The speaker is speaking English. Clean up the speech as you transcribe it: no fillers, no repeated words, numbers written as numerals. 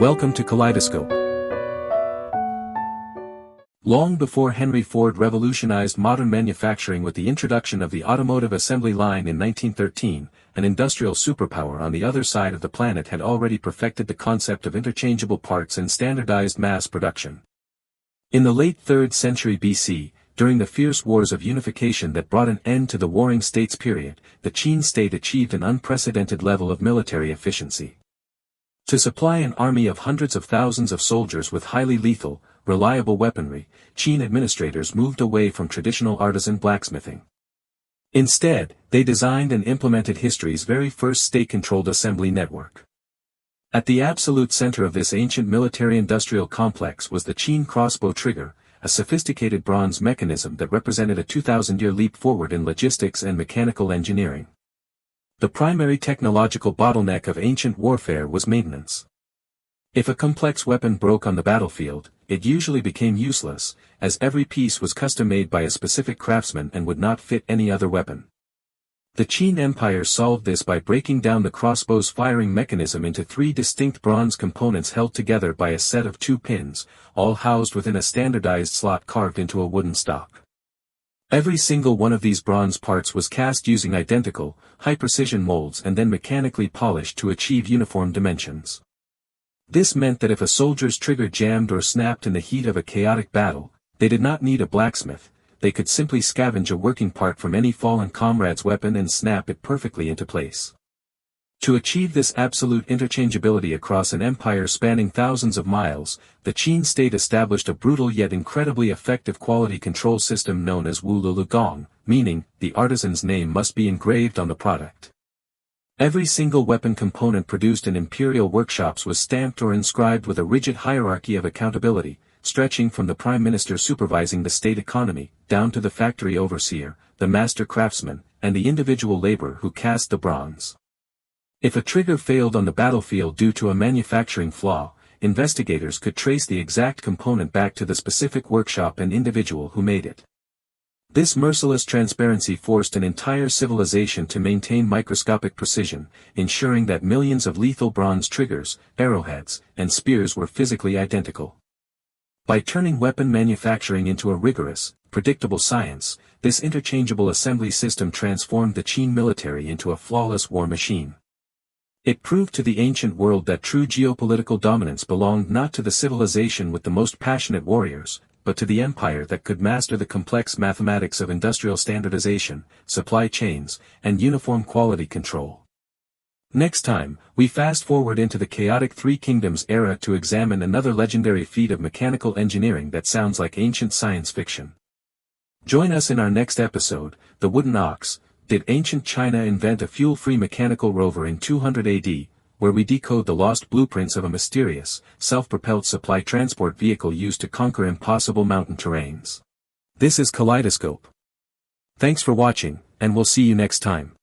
Welcome to Kaleidoscope. Long before Henry Ford revolutionized modern manufacturing with the introduction of the automotive assembly line in 1913, an industrial superpower on the other side of the planet had already perfected the concept of interchangeable parts and standardized mass production. In the late 3rd century BC, during the fierce wars of unification that brought an end to the warring states period, the Qin state achieved an unprecedented level of military efficiency. To supply an army of hundreds of thousands of soldiers with highly lethal, reliable weaponry, Qin administrators moved away from traditional artisan blacksmithing. Instead, they designed and implemented history's very first state-controlled assembly network. At the absolute center of this ancient military-industrial complex was the Qin crossbow trigger, a sophisticated bronze mechanism that represented a 2,000-year leap forward in logistics and mechanical engineering. The primary technological bottleneck of ancient warfare was maintenance. If a complex weapon broke on the battlefield, it usually became useless, as every piece was custom-made by a specific craftsman and would not fit any other weapon. The Qin Empire solved this by breaking down the crossbow's firing mechanism into 3 distinct bronze components held together by a set of 2 pins, all housed within a standardized slot carved into a wooden stock. Every single one of these bronze parts was cast using identical, high-precision molds and then mechanically polished to achieve uniform dimensions. This meant that if a soldier's trigger jammed or snapped in the heat of a chaotic battle, they did not need a blacksmith, they could simply scavenge a working part from any fallen comrade's weapon and snap it perfectly into place. To achieve this absolute interchangeability across an empire spanning thousands of miles, the Qin state established a brutal yet incredibly effective quality control system known as Wu Lu Gong, meaning, the artisan's name must be engraved on the product. Every single weapon component produced in imperial workshops was stamped or inscribed with a rigid hierarchy of accountability, stretching from the prime minister supervising the state economy, down to the factory overseer, the master craftsman, and the individual laborer who cast the bronze. If a trigger failed on the battlefield due to a manufacturing flaw, investigators could trace the exact component back to the specific workshop and individual who made it. This merciless transparency forced an entire civilization to maintain microscopic precision, ensuring that millions of lethal bronze triggers, arrowheads, and spears were physically identical. By turning weapon manufacturing into a rigorous, predictable science, this interchangeable assembly system transformed the Qin military into a flawless war machine. It proved to the ancient world that true geopolitical dominance belonged not to the civilization with the most passionate warriors, but to the empire that could master the complex mathematics of industrial standardization, supply chains, and uniform quality control. Next time, we fast forward into the chaotic Three Kingdoms era to examine another legendary feat of mechanical engineering that sounds like ancient science fiction. Join us in our next episode, The Wooden Ox. Did ancient China invent a fuel-free mechanical rover in 200 AD, where we decode the lost blueprints of a mysterious, self-propelled supply transport vehicle used to conquer impossible mountain terrains? This is Kaleidoscope. Thanks for watching, and we'll see you next time.